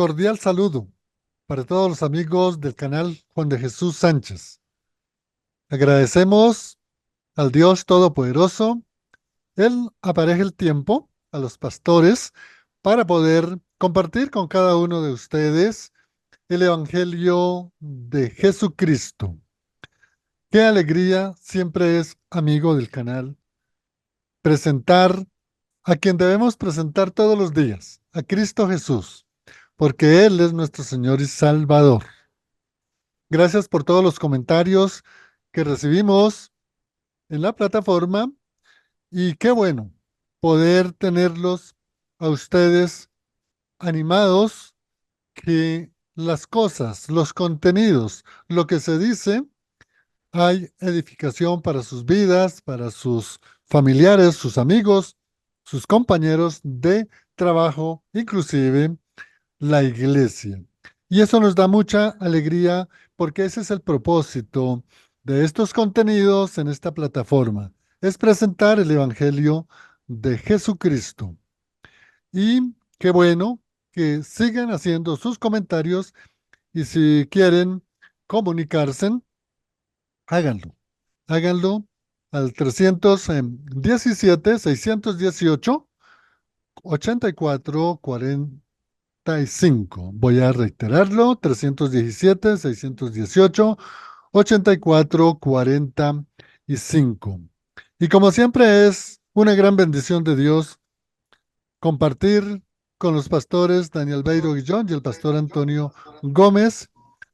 Cordial saludo para todos los amigos del canal Juan de Jesús Sánchez. Agradecemos al Dios Todopoderoso. Él apareja el tiempo a los pastores para poder compartir con cada uno de ustedes el Evangelio de Jesucristo. Qué alegría siempre es, amigo del canal, presentar a quien debemos presentar todos los días, a Cristo Jesús, porque Él es nuestro Señor y Salvador. Gracias por todos los comentarios que recibimos en la plataforma y qué bueno poder tenerlos a ustedes animados, que las cosas, los contenidos, lo que se dice, hay edificación para sus vidas, para sus familiares, sus amigos, sus compañeros de trabajo, inclusive la iglesia. Y eso nos da mucha alegría porque ese es el propósito de estos contenidos en esta plataforma, es presentar el Evangelio de Jesucristo. Y qué bueno que sigan haciendo sus comentarios y si quieren comunicarse, háganlo. Háganlo al 317-618-8445. Voy a reiterarlo, 317-618-8445. Y como siempre es una gran bendición de Dios compartir con los pastores Daniel Beiro Guillón y el pastor Antonio Gómez.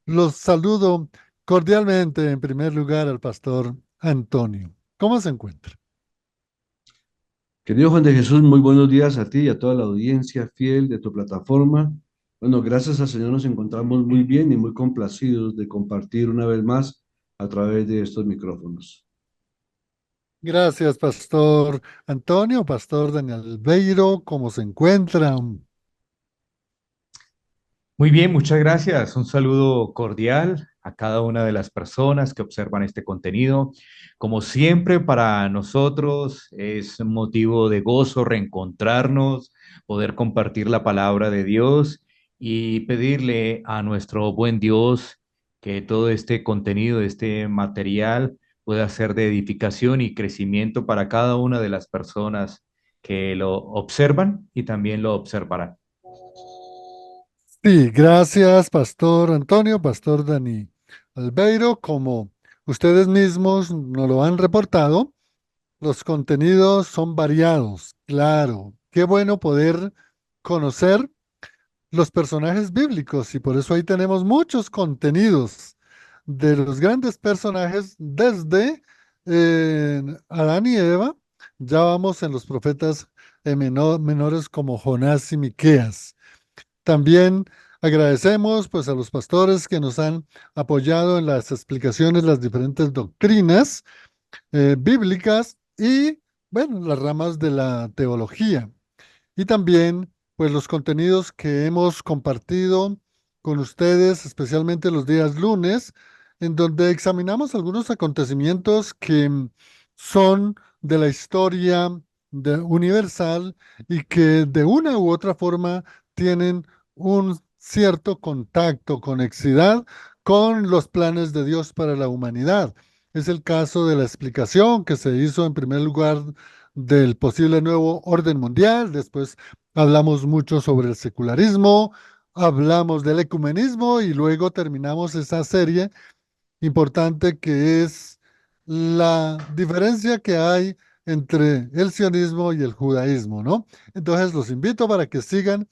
Los saludo cordialmente en primer lugar al pastor Antonio. ¿Cómo se encuentra? Querido Juan de Jesús, muy buenos días a ti y a toda la audiencia fiel de tu plataforma. Bueno, gracias al Señor nos encontramos muy bien y muy complacidos de compartir una vez más a través de estos micrófonos. Gracias, pastor Antonio, pastor Daniel Beiro. ¿Cómo se encuentran? Muy bien, muchas gracias. Un saludo cordial a cada una de las personas que observan este contenido. Como siempre, para nosotros es motivo de gozo reencontrarnos, poder compartir la palabra de Dios y pedirle a nuestro buen Dios que todo este contenido, este material, pueda ser de edificación y crecimiento para cada una de las personas que lo observan y también lo observarán. Sí, gracias, pastor Antonio, pastor Dani Albeiro. Como ustedes mismos nos lo han reportado, los contenidos son variados, claro. Qué bueno poder conocer los personajes bíblicos y por eso ahí tenemos muchos contenidos de los grandes personajes desde Adán y Eva. Ya vamos en los profetas menores como Jonás y Miqueas. También agradecemos pues a los pastores que nos han apoyado en las explicaciones, las diferentes doctrinas bíblicas y, bueno, las ramas de la teología. Y también, pues, los contenidos que hemos compartido con ustedes, especialmente los días lunes, en donde examinamos algunos acontecimientos que son de la historia universal y que de una u otra forma tienen un cierto contacto, conexidad con los planes de Dios para la humanidad. Es el caso de la explicación que se hizo en primer lugar del posible nuevo orden mundial. Después hablamos mucho sobre el secularismo, hablamos del ecumenismo y luego terminamos esa serie importante que es la diferencia que hay entre el sionismo y el judaísmo, ¿no? Entonces los invito para que sigan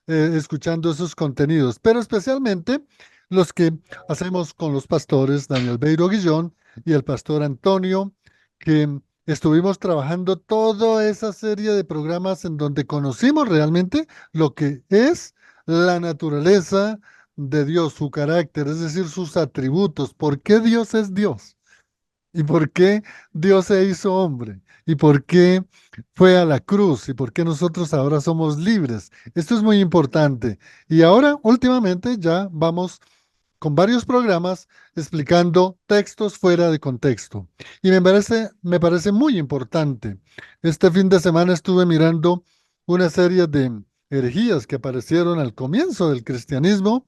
escuchando esos contenidos, pero especialmente los que hacemos con los pastores Daniel Beiro Guillón y el pastor Antonio, que estuvimos trabajando toda esa serie de programas en donde conocimos realmente lo que es la naturaleza de Dios, su carácter, es decir, sus atributos. ¿Por qué Dios es Dios? ¿Y por qué Dios se hizo hombre? ¿Y por qué fue a la cruz? ¿Y por qué nosotros ahora somos libres? Esto es muy importante. Y ahora, últimamente, ya vamos con varios programas explicando textos fuera de contexto. Y me parece muy importante. Este fin de semana estuve mirando una serie de herejías que aparecieron al comienzo del cristianismo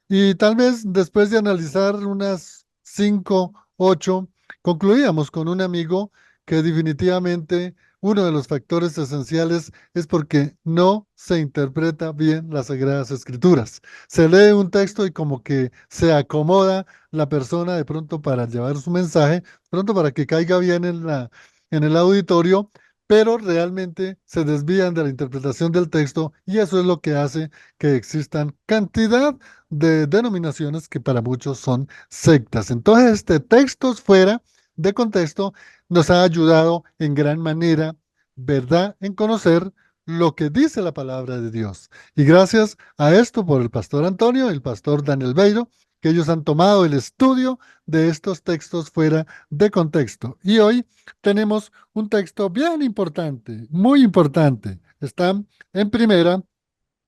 y tal vez después de analizar unas 5, 8, concluíamos con un amigo que definitivamente uno de los factores esenciales es porque no se interpreta bien las Sagradas Escrituras. Se lee un texto y como que se acomoda la persona de pronto para llevar su mensaje, pronto para que caiga bien en el auditorio, pero realmente se desvían de la interpretación del texto y eso es lo que hace que existan cantidad de denominaciones que para muchos son sectas. Entonces, este textos fuera de contexto nos ha ayudado en gran manera, ¿verdad?, en conocer lo que dice la palabra de Dios. Y gracias a esto por el pastor Antonio y el pastor Daniel Beiro, que ellos han tomado el estudio de estos textos fuera de contexto. Y hoy tenemos un texto bien importante, muy importante. Está en primera,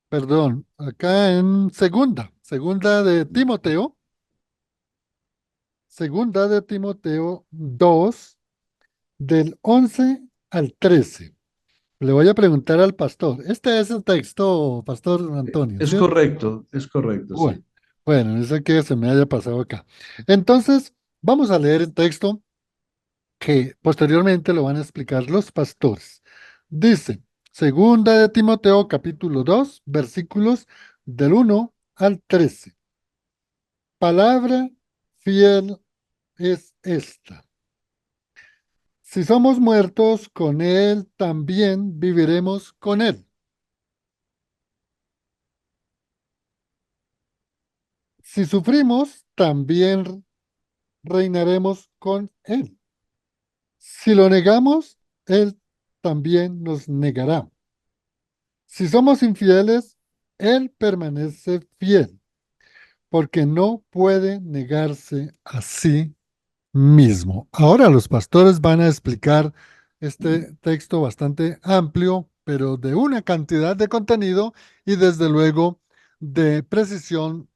perdón, acá en segunda de Timoteo 2, del 11 al 13. Le voy a preguntar al pastor. Este es el texto, Pastor Antonio, ¿cierto? Es correcto, Bueno, sí. bueno, no sé qué se me haya pasado acá. Entonces, vamos a leer el texto que posteriormente lo van a explicar los pastores. Dice, segunda de Timoteo, capítulo 2, versículos del 1 al 13. Palabra fiel es esta. Si somos muertos con Él, también viviremos con Él. Si sufrimos, también reinaremos con Él. Si lo negamos, Él también nos negará. Si somos infieles, Él permanece fiel, porque no puede negarse a sí mismo. Ahora los pastores van a explicar este texto bastante amplio, pero de una cantidad de contenido y desde luego de precisión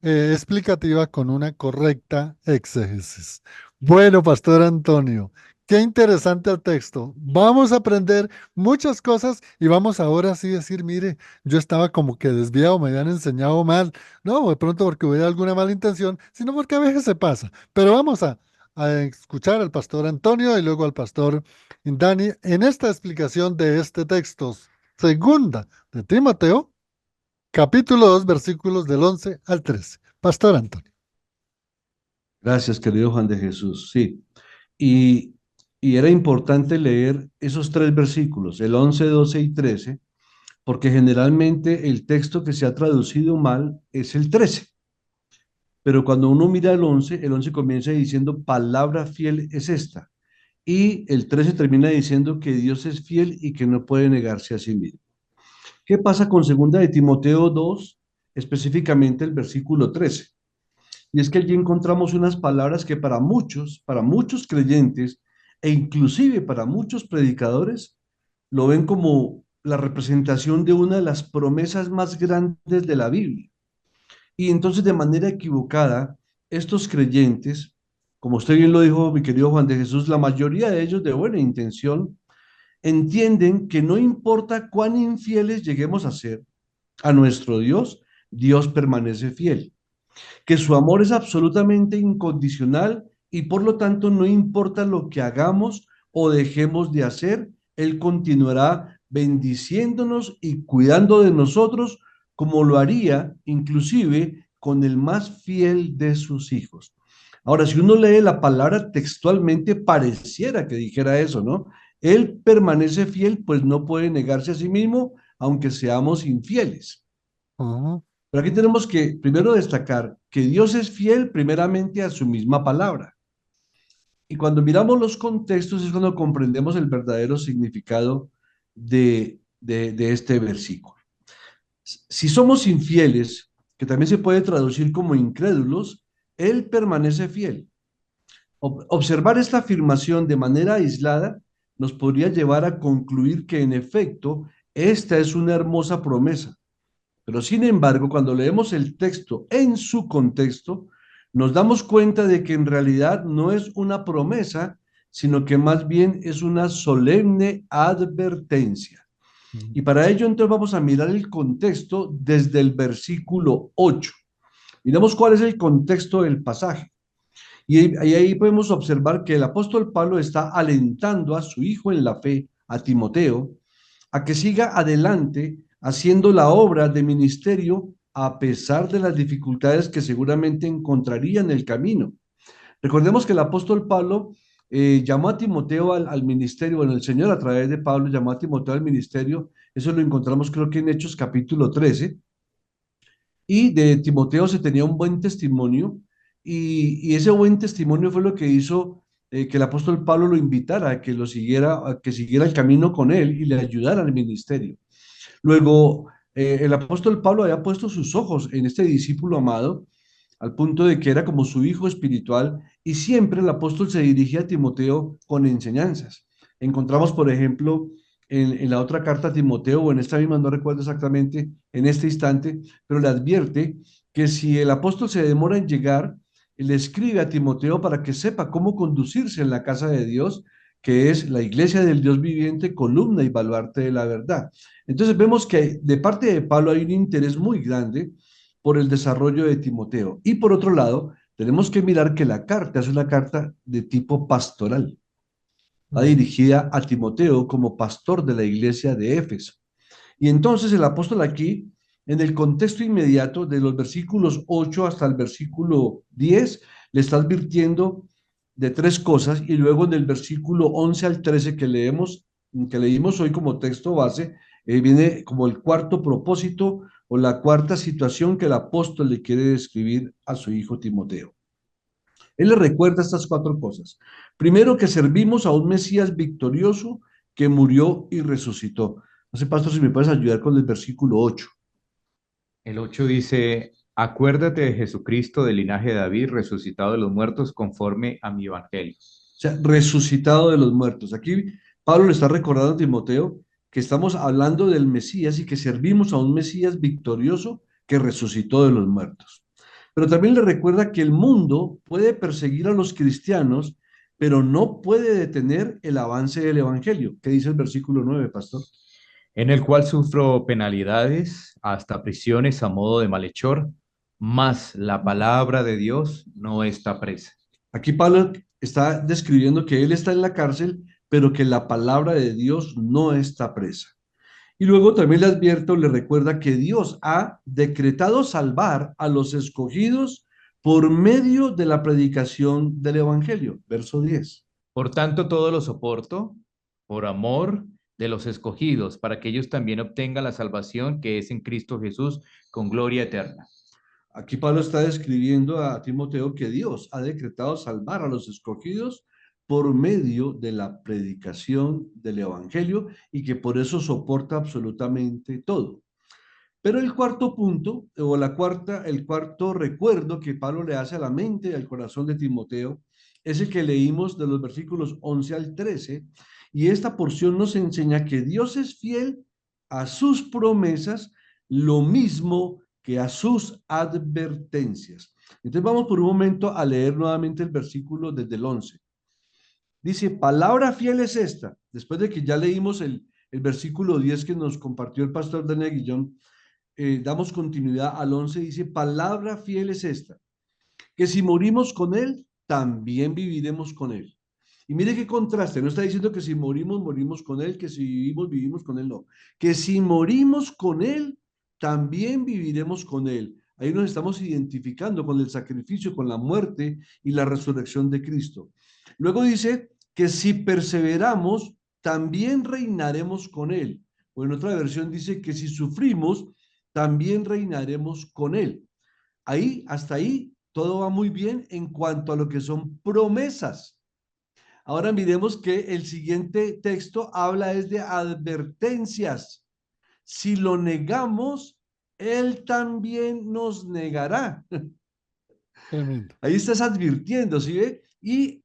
explicativa con una correcta exégesis. Bueno, Pastor Antonio, qué interesante el texto. Vamos a aprender muchas cosas y vamos ahora sí decir, mire, yo estaba como que desviado, me habían enseñado mal. No, de pronto porque hubiera alguna mala intención, sino porque a veces se pasa. Pero vamos a escuchar al pastor Antonio y luego al pastor Dani en esta explicación de este texto. Segunda de Timoteo, capítulo 2, versículos del 11 al 13. Pastor Antonio. Gracias, querido Juan de Jesús. Sí. Y, y era importante leer esos tres versículos, el 11, 12 y 13, porque generalmente el texto que se ha traducido mal es el 13. Pero cuando uno mira el 11 comienza diciendo, palabra fiel es esta. Y el 13 termina diciendo que Dios es fiel y que no puede negarse a sí mismo. ¿Qué pasa con segunda de Timoteo 2, específicamente el versículo 13? Y es que allí encontramos unas palabras que para muchos creyentes e inclusive para muchos predicadores, lo ven como la representación de una de las promesas más grandes de la Biblia. Y entonces de manera equivocada, estos creyentes, como usted bien lo dijo, mi querido Juan de Jesús, la mayoría de ellos de buena intención, entienden que no importa cuán infieles lleguemos a ser a nuestro Dios, Dios permanece fiel, que su amor es absolutamente incondicional y por lo tanto no importa lo que hagamos o dejemos de hacer, Él continuará bendiciéndonos y cuidando de nosotros como lo haría inclusive con el más fiel de sus hijos. Ahora, si uno lee la palabra textualmente, pareciera que dijera eso, ¿no? Él permanece fiel, pues no puede negarse a sí mismo, aunque seamos infieles. Ujú, Pero aquí tenemos que primero destacar que Dios es fiel primeramente a su misma palabra. Y cuando miramos los contextos es cuando comprendemos el verdadero significado de este versículo. Si somos infieles, que también se puede traducir como incrédulos, Él permanece fiel. Observar esta afirmación de manera aislada nos podría llevar a concluir que en efecto esta es una hermosa promesa. Pero sin embargo, cuando leemos el texto en su contexto, nos damos cuenta de que en realidad no es una promesa, sino que más bien es una solemne advertencia. Mm. Y para ello entonces vamos a mirar el contexto desde el versículo 8. Miramos cuál es el contexto del pasaje. Y ahí podemos observar que el apóstol Pablo está alentando a su hijo en la fe, a Timoteo, a que siga adelante haciendo la obra de ministerio a pesar de las dificultades que seguramente encontraría en el camino. Recordemos que el apóstol Pablo llamó a Timoteo al ministerio, bueno, el Señor a través de Pablo llamó a Timoteo al ministerio, eso lo encontramos creo que en Hechos capítulo 13, y de Timoteo se tenía un buen testimonio, y ese buen testimonio fue lo que hizo que el apóstol Pablo lo invitara a que lo siguiera, a que siguiera el camino con él y le ayudara al ministerio. Luego, el apóstol Pablo había puesto sus ojos en este discípulo amado, al punto de que era como su hijo espiritual, y siempre el apóstol se dirigía a Timoteo con enseñanzas. Encontramos, por ejemplo, en la otra carta a Timoteo, o en esta misma, no recuerdo exactamente en este instante, pero le advierte que si el apóstol se demora en llegar, le escribe a Timoteo para que sepa cómo conducirse en la casa de Dios, que es la iglesia del Dios viviente, columna y baluarte de la verdad. Entonces vemos que de parte de Pablo hay un interés muy grande por el desarrollo de Timoteo. Y por otro lado, tenemos que mirar que la carta es una carta de tipo pastoral. Va Mm. dirigida a Timoteo como pastor de la iglesia de Éfeso. Y entonces el apóstol aquí, en el contexto inmediato de los versículos 8 hasta el versículo 10, le está advirtiendo de tres cosas, y luego en el versículo 11 al 13 que leímos hoy como texto base, viene como el cuarto propósito o la cuarta situación que el apóstol le quiere describir a su hijo Timoteo. Él le recuerda estas cuatro cosas. Primero, que servimos a un Mesías victorioso que murió y resucitó. No sé, pastor, si me puedes ayudar con el versículo 8. El 8 dice, acuérdate de Jesucristo del linaje de David, resucitado de los muertos conforme a mi evangelio. O sea, resucitado de los muertos. Aquí Pablo le está recordando a Timoteo que estamos hablando del Mesías y que servimos a un Mesías victorioso que resucitó de los muertos. Pero también le recuerda que el mundo puede perseguir a los cristianos, pero no puede detener el avance del evangelio. ¿Qué dice el versículo 9, pastor? En el cual sufro penalidades, hasta prisiones a modo de malhechor, mas la palabra de Dios no está presa. Aquí Pablo está describiendo que él está en la cárcel, pero que la palabra de Dios no está presa. Y luego también le advierto, le recuerda que Dios ha decretado salvar a los escogidos por medio de la predicación del Evangelio. Verso 10. Por tanto, todo lo soporto por amor de los escogidos, para que ellos también obtengan la salvación que es en Cristo Jesús con gloria eterna. Aquí Pablo está describiendo a Timoteo que Dios ha decretado salvar a los escogidos por medio de la predicación del Evangelio y que por eso soporta absolutamente todo. Pero el cuarto punto, o el cuarto recuerdo que Pablo le hace a la mente y al corazón de Timoteo, es el que leímos de los versículos 11 al 13, y esta porción nos enseña que Dios es fiel a sus promesas, lo mismo que a sus advertencias. Entonces vamos por un momento a leer nuevamente el versículo desde el 11. Dice, palabra fiel es esta, después de que ya leímos el versículo 10 que nos compartió el pastor Daniel Guillón. Damos continuidad al 11, dice, palabra fiel es esta, que si morimos con él, también viviremos con él. Y mire qué contraste, no está diciendo que si morimos, morimos con él, que si vivimos, vivimos con él, no. Que si morimos con él, también viviremos con él. Ahí nos estamos identificando con el sacrificio, con la muerte y la resurrección de Cristo. Luego dice que si perseveramos, también reinaremos con él. O en otra versión dice que si sufrimos, también reinaremos con él. Ahí, hasta ahí, todo va muy bien en cuanto a lo que son promesas. Ahora miremos que el siguiente texto habla es de advertencias. Si lo negamos, él también nos negará. Tremendo. Ahí estás advirtiendo, ¿sí ve? Y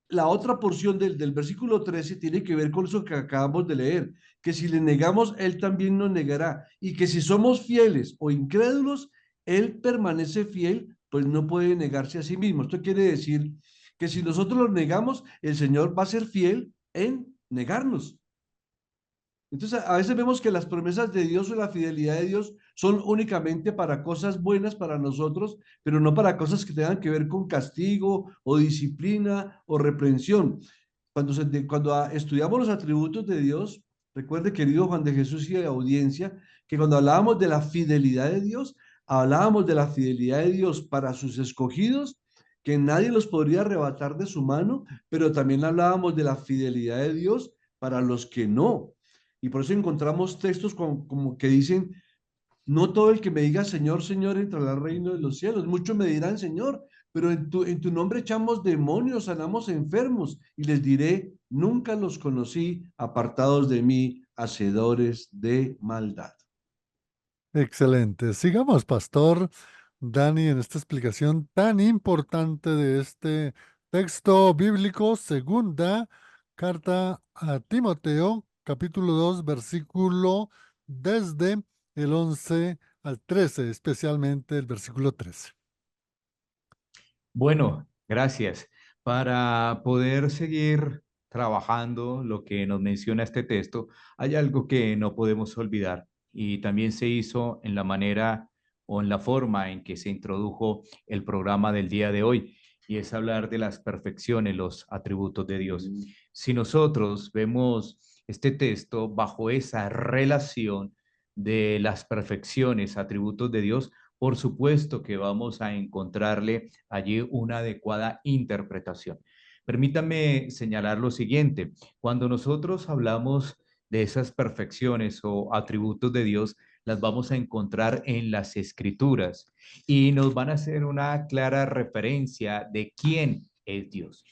la otra porción del versículo 13 tiene que ver con eso que acabamos de leer, que si le negamos, él también nos negará, y que si somos fieles o incrédulos, él permanece fiel, pues no puede negarse a sí mismo. Esto quiere decir que si nosotros lo negamos, el Señor va a ser fiel en negarnos. Entonces, a veces vemos que las promesas de Dios o la fidelidad de Dios son únicamente para cosas buenas para nosotros, pero no para cosas que tengan que ver con castigo o disciplina o reprensión. Cuando estudiamos los atributos de Dios, recuerde, querido Juan de Jesús y de audiencia, que cuando hablábamos de la fidelidad de Dios, hablábamos de la fidelidad de Dios para sus escogidos, que nadie los podría arrebatar de su mano, pero también hablábamos de la fidelidad de Dios para los que no. Y por eso encontramos textos como que dicen, no todo el que me diga Señor, Señor entrará al reino de los cielos. Muchos me dirán, Señor, pero en tu nombre echamos demonios, sanamos enfermos. Y les diré, nunca los conocí, apartados de mí, hacedores de maldad. Excelente. Sigamos, Pastor Dani, en esta explicación tan importante de este texto bíblico, segunda carta a Timoteo, capítulo 2, versículo desde el 11 al 13, especialmente el versículo 13. Bueno, gracias. Para poder seguir trabajando lo que nos menciona este texto, hay algo que no podemos olvidar y también se hizo en la manera o en la forma en que se introdujo el programa del día de hoy, y es hablar de las perfecciones, los atributos de Dios. Si nosotros vemos este texto bajo esa relación de las perfecciones, atributos de Dios, por supuesto que vamos a encontrarle allí una adecuada interpretación. Permítame señalar lo siguiente: cuando nosotros hablamos de esas perfecciones o atributos de Dios, las vamos a encontrar en las Escrituras y nos van a hacer una clara referencia de quién es Dios.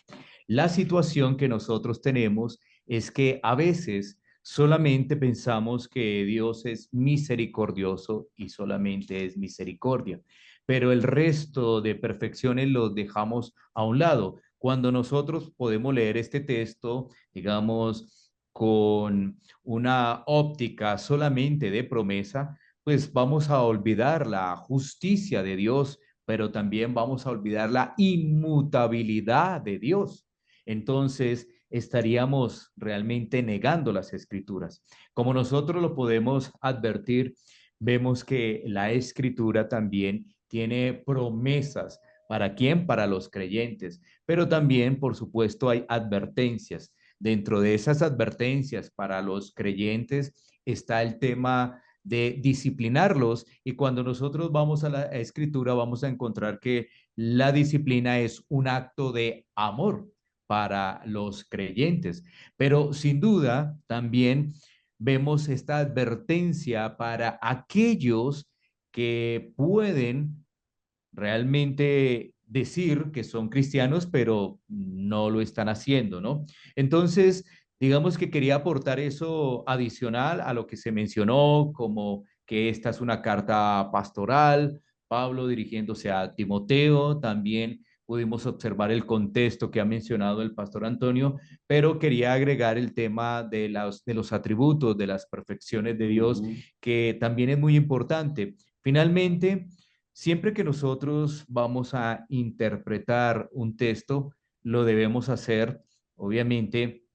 La situación que nosotros tenemos es que a veces solamente pensamos que Dios es misericordioso y solamente es misericordia, pero el resto de perfecciones los dejamos a un lado. Cuando nosotros podemos leer este texto, digamos, con una óptica solamente de promesa, pues vamos a olvidar la justicia de Dios, pero también vamos a olvidar la inmutabilidad de Dios. Entonces, estaríamos realmente negando las escrituras. Como nosotros lo podemos advertir, vemos que la escritura también tiene promesas. ¿Para quién? Para los creyentes. Pero también, por supuesto, hay advertencias. Dentro de esas advertencias para los creyentes está el tema de disciplinarlos, y cuando nosotros vamos a la escritura vamos a encontrar que la disciplina es un acto de amor para los creyentes. Pero sin duda también vemos esta advertencia para aquellos que pueden realmente decir que son cristianos, pero no lo están haciendo, ¿no? Entonces, digamos que quería aportar eso adicional a lo que se mencionó, como que esta es una carta pastoral, Pablo dirigiéndose a Timoteo, también pudimos observar el contexto que ha mencionado el pastor Antonio, pero quería agregar el tema de los atributos, de las perfecciones de Dios, que también es muy importante. Finalmente, siempre que nosotros vamos a interpretar un texto, lo debemos hacer, obviamente,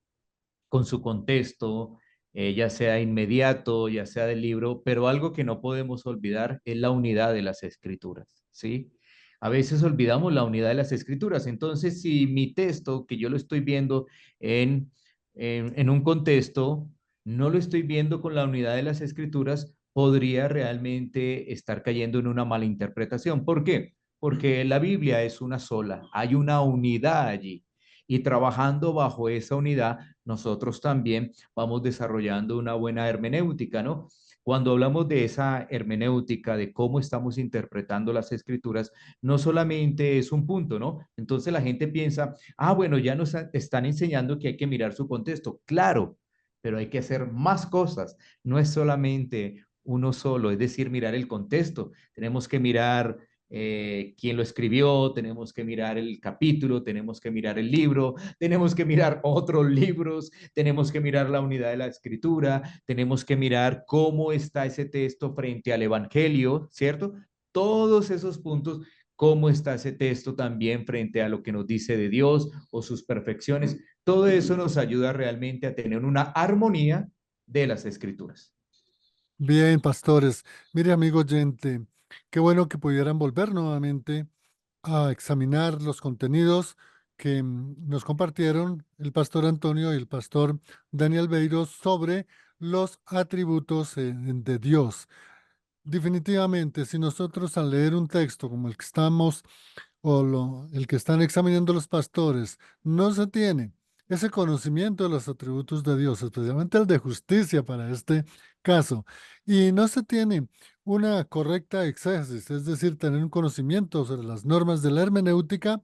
con su contexto, ya sea inmediato, ya sea del libro, pero algo que no podemos olvidar es la unidad de las escrituras, ¿sí? A veces olvidamos la unidad de las escrituras. Entonces, si mi texto, que yo lo estoy viendo en, en un contexto, no lo estoy viendo con la unidad de las escrituras, podría realmente estar cayendo en una mala interpretación. ¿Por qué? Porque la Biblia es una sola, hay una unidad allí. Y trabajando bajo esa unidad, nosotros también vamos desarrollando una buena hermenéutica, ¿no? Cuando hablamos de esa hermenéutica, de cómo estamos interpretando las escrituras, no solamente es un punto, ¿no? Entonces la gente piensa, ah, bueno, ya nos están enseñando que hay que mirar su contexto. Claro, pero hay que hacer más cosas. No es solamente uno solo, es decir, mirar el contexto. Tenemos que mirar quién lo escribió, tenemos que mirar el capítulo, tenemos que mirar el libro, tenemos que mirar otros libros, tenemos que mirar la unidad de la escritura, tenemos que mirar cómo está ese texto frente al Evangelio, ¿cierto? Todos esos puntos, cómo está ese texto también frente a lo que nos dice de Dios o sus perfecciones, todo eso nos ayuda realmente a tener una armonía de las Escrituras. Bien, pastores. Mire, amigo oyente, qué bueno que pudieran volver nuevamente a examinar los contenidos que nos compartieron el pastor Antonio y el pastor Daniel Beiro sobre los atributos de Dios. Definitivamente, si nosotros al leer un texto como el que estamos el que están examinando los pastores, no se tiene ese conocimiento de los atributos de Dios, especialmente el de justicia para este caso, y no se tiene una correcta exégesis, es decir, tener un conocimiento sobre las normas de la hermenéutica,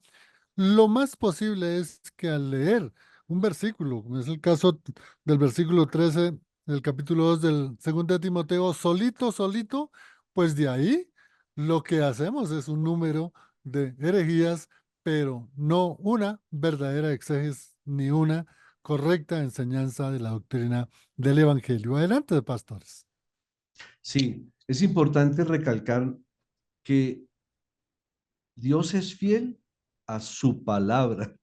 lo más posible es que al leer un versículo, como es el caso del versículo 13 del capítulo 2 del 2 de Timoteo, solito, solito, pues de ahí lo que hacemos es un número de herejías, pero no una verdadera exégesis ni una correcta enseñanza de la doctrina del Evangelio. Adelante, pastores. Sí, es importante recalcar que Dios es fiel a su palabra,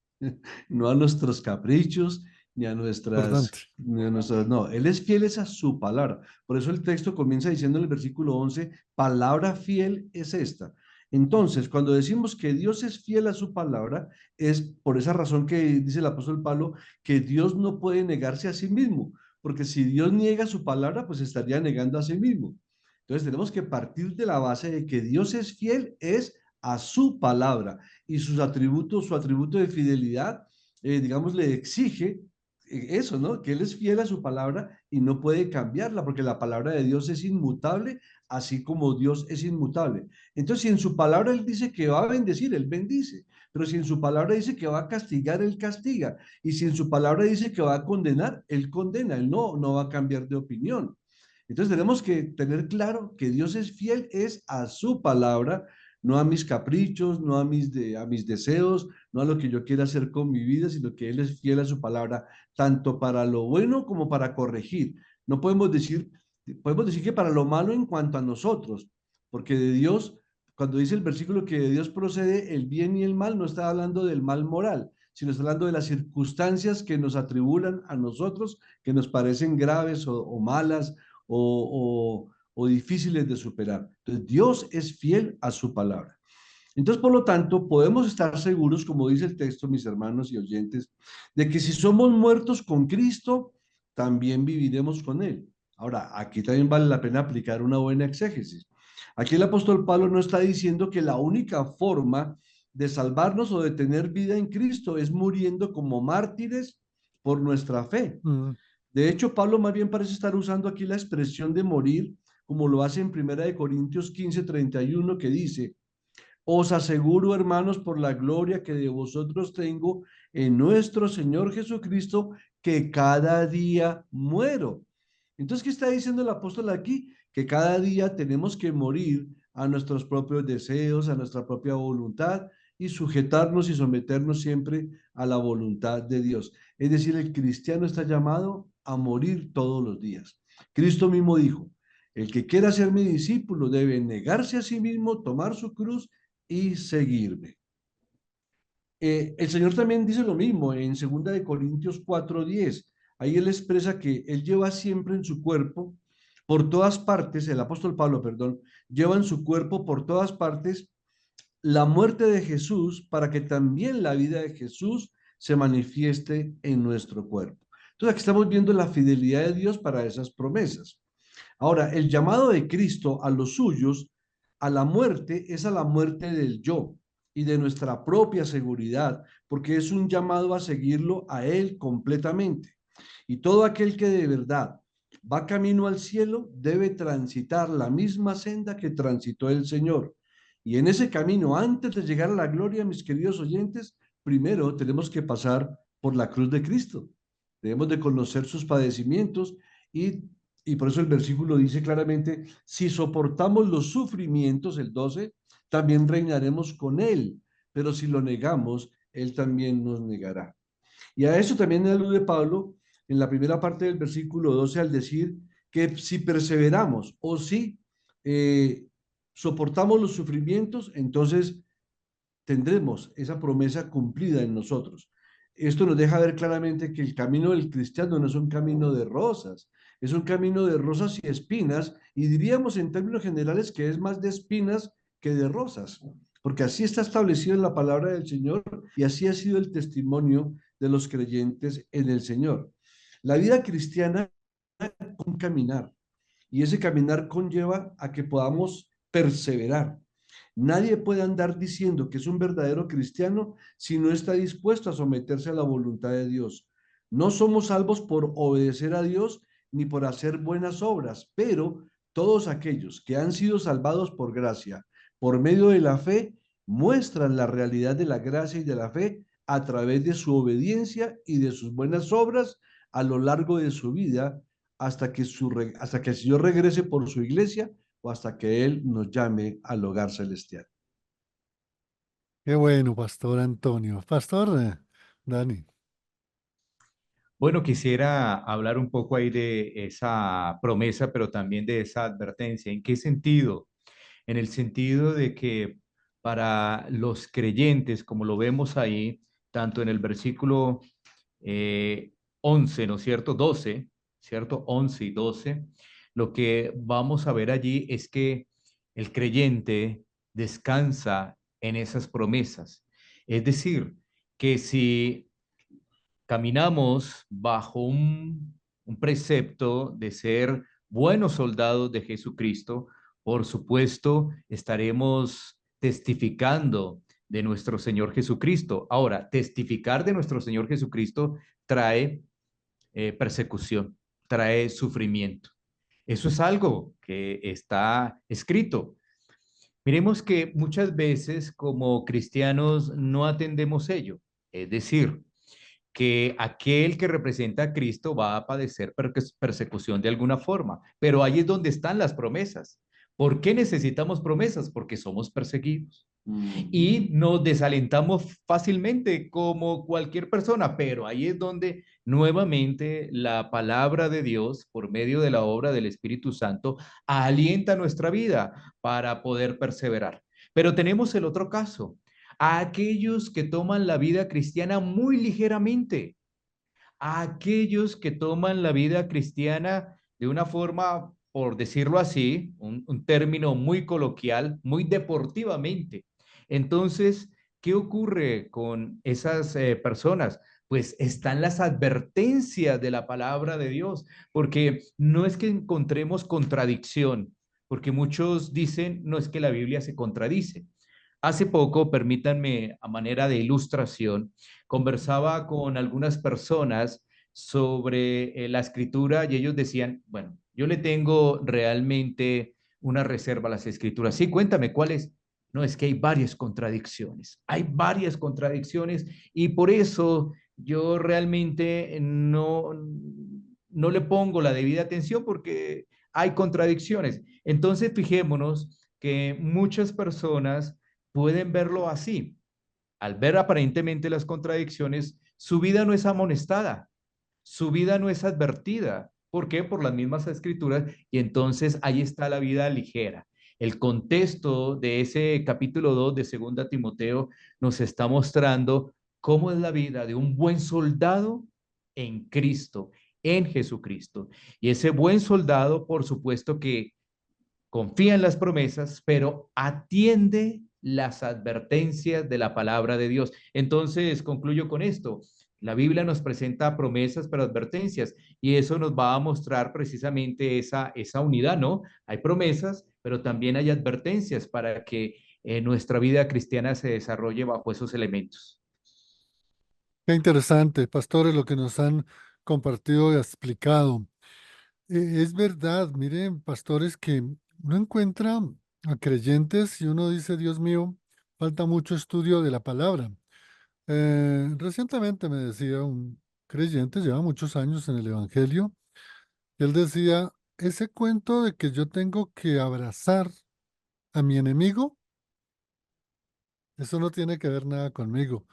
no a nuestros caprichos, Importante. no, Él es fiel es a su palabra. Por eso el texto comienza diciendo en el versículo 11, palabra fiel es esta. Entonces, cuando decimos que Dios es fiel a su palabra, es por esa razón que dice el apóstol Pablo, que Dios no puede negarse a sí mismo, porque si Dios niega su palabra, pues estaría negando a sí mismo. Entonces tenemos que partir de la base de que Dios es fiel, es a su palabra y sus atributos, su atributo de fidelidad, digamos, le exige eso, ¿no? Que Él es fiel a su palabra y no puede cambiarla, porque la palabra de Dios es inmutable, así como Dios es inmutable. Entonces, si en su palabra Él dice que va a bendecir, Él bendice, pero si en su palabra dice que va a castigar, Él castiga, y si en su palabra dice que va a condenar, Él condena, Él no va a cambiar de opinión. Entonces tenemos que tener claro que Dios es fiel, es a su palabra, no a mis caprichos, no a mis deseos, no a lo que yo quiera hacer con mi vida, sino que Él es fiel a su palabra, tanto para lo bueno como para corregir. No podemos decir que para lo malo en cuanto a nosotros, porque de Dios, cuando dice el versículo que de Dios procede el bien y el mal, no está hablando del mal moral, sino está hablando de las circunstancias que nos atribulan a nosotros, que nos parecen graves o malas o difíciles de superar. Entonces, Dios es fiel a su palabra. Entonces, por lo tanto, podemos estar seguros, como dice el texto, mis hermanos y oyentes, de que si somos muertos con Cristo, también viviremos con Él. Ahora, aquí también vale la pena aplicar una buena exégesis. Aquí el apóstol Pablo no está diciendo que la única forma de salvarnos o de tener vida en Cristo es muriendo como mártires por nuestra fe. Mm, De hecho, Pablo más bien parece estar usando aquí la expresión de morir, como lo hace en Primera de Corintios 15:31, que dice, os aseguro, hermanos, por la gloria que de vosotros tengo en nuestro Señor Jesucristo, que cada día muero. Entonces, ¿qué está diciendo el apóstol aquí? Que cada día tenemos que morir a nuestros propios deseos, a nuestra propia voluntad y sujetarnos y someternos siempre a la voluntad de Dios. Es decir, el cristiano está llamado a morir todos los días. Cristo mismo dijo, el que quiera ser mi discípulo debe negarse a sí mismo, tomar su cruz y seguirme. El Señor también dice lo mismo en 2 Corintios 4:10. Ahí Él expresa que Él lleva siempre en su cuerpo, por todas partes, el apóstol Pablo, perdón, lleva en su cuerpo por todas partes la muerte de Jesús para que también la vida de Jesús se manifieste en nuestro cuerpo. Entonces aquí estamos viendo la fidelidad de Dios para esas promesas. Ahora, el llamado de Cristo a los suyos, a la muerte, es a la muerte del yo y de nuestra propia seguridad, porque es un llamado a seguirlo a Él completamente. Y todo aquel que de verdad va camino al cielo debe transitar la misma senda que transitó el Señor. Y en ese camino, antes de llegar a la gloria, mis queridos oyentes, primero tenemos que pasar por la cruz de Cristo. Debemos de conocer sus padecimientos y y por eso el versículo dice claramente, si soportamos los sufrimientos, el 12, también reinaremos con Él, pero si lo negamos, Él también nos negará. Y a eso también alude Pablo en la primera parte del versículo 12 al decir que si perseveramos o si eh, soportamos los sufrimientos, entonces tendremos esa promesa cumplida en nosotros. Esto nos deja ver claramente que el camino del cristiano no es un camino de rosas, Es un camino de rosas y espinas, y diríamos en términos generales que es más de espinas que de rosas, porque así está establecido en la palabra del Señor y así ha sido el testimonio de los creyentes en el Señor. La vida cristiana es un caminar, y ese caminar conlleva a que podamos perseverar. Nadie puede andar diciendo que es un verdadero cristiano si no está dispuesto a someterse a la voluntad de Dios. No somos salvos por obedecer a Dios ni por hacer buenas obras, pero todos aquellos que han sido salvados por gracia, por medio de la fe, muestran la realidad de la gracia y de la fe a través de su obediencia y de sus buenas obras a lo largo de su vida hasta que el Señor regrese por su iglesia o hasta que Él nos llame al hogar celestial. Qué bueno, Pastor Antonio. Pastor Dani. Bueno, quisiera hablar un poco ahí de esa promesa, pero también de esa advertencia. ¿En qué sentido? En el sentido de que para los creyentes, como lo vemos ahí, tanto en el versículo eh, 11, ¿no es cierto? 12, ¿cierto? 11 y 12, lo que vamos a ver allí es que el creyente descansa en esas promesas. Es decir, que si caminamos bajo un precepto de ser buenos soldados de Jesucristo, por supuesto, estaremos testificando de nuestro Señor Jesucristo. Ahora, testificar de nuestro Señor Jesucristo trae persecución, trae sufrimiento. Eso es algo que está escrito. Miremos que muchas veces como cristianos no atendemos ello. Es decir, que aquel que representa a Cristo va a padecer persecución de alguna forma, pero ahí es donde están las promesas. ¿Por qué necesitamos promesas? Porque somos perseguidos y nos desalentamos fácilmente como cualquier persona, pero ahí es donde nuevamente la palabra de Dios, por medio de la obra del Espíritu Santo, alienta nuestra vida para poder perseverar. Pero tenemos el otro caso, a aquellos que toman la vida cristiana muy ligeramente, a aquellos que toman la vida cristiana de una forma, por decirlo así, un término muy coloquial, muy deportivamente. Entonces, ¿qué ocurre con esas personas? Pues están las advertencias de la palabra de Dios, porque no es que encontremos contradicción, porque muchos dicen, no es que la Biblia se contradice. Hace poco, permítanme a manera de ilustración, conversaba con algunas personas sobre la escritura y ellos decían, bueno, yo le tengo realmente una reserva a las escrituras. Sí, cuéntame, ¿cuál es? No, es que hay varias contradicciones y por eso yo realmente no le pongo la debida atención porque hay contradicciones. Entonces, fijémonos que muchas personas pueden verlo así. Al ver aparentemente las contradicciones, su vida no es amonestada, su vida no es advertida. ¿Por qué? Por las mismas escrituras. Y entonces ahí está la vida ligera. El contexto de ese capítulo 2 de Segunda Timoteo nos está mostrando cómo es la vida de un buen soldado en Cristo, en Jesucristo. Y ese buen soldado, por supuesto que confía en las promesas, pero atiende las advertencias de la palabra de Dios. Entonces, concluyo con esto. La Biblia nos presenta promesas, pero advertencias, y eso nos va a mostrar precisamente esa unidad, ¿no? Hay promesas, pero también hay advertencias para que nuestra vida cristiana se desarrolle bajo esos elementos. Qué interesante, pastores, lo que nos han compartido y explicado. Es verdad, miren, pastores, que uno encuentra a creyentes y uno dice, Dios mío, falta mucho estudio de la palabra. Recientemente me decía un creyente, lleva muchos años en el Evangelio, y él decía, ese cuento de que yo tengo que abrazar a mi enemigo, eso no tiene que ver nada conmigo.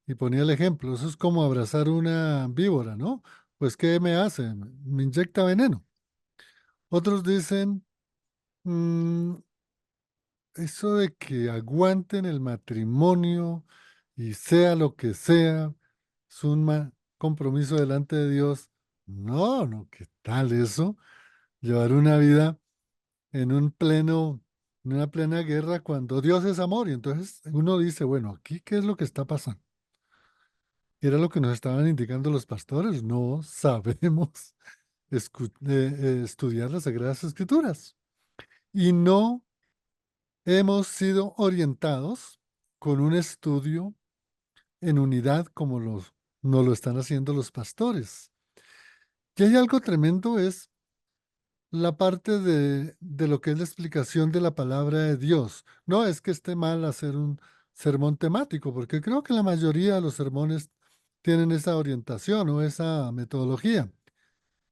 Y ponía el ejemplo, eso es como abrazar una víbora, ¿no? Pues, ¿qué me hace? Me inyecta veneno. Otros dicen, "Mm, eso de que aguanten el matrimonio y sea lo que sea, es un compromiso delante de Dios, No, no, ¿qué tal eso? Llevar una vida en un pleno, en una plena guerra cuando Dios es amor. Y entonces uno dice, bueno, aquí, ¿qué es lo que está pasando? Era lo que nos estaban indicando los pastores. No sabemos estudiar las Sagradas Escrituras. Y no hemos sido orientados con un estudio en unidad como nos lo están haciendo los pastores. Y hay algo tremendo, es la parte de lo que es la explicación de la palabra de Dios. No es que esté mal hacer un sermón temático, porque creo que la mayoría de los sermones tienen esa orientación o esa metodología.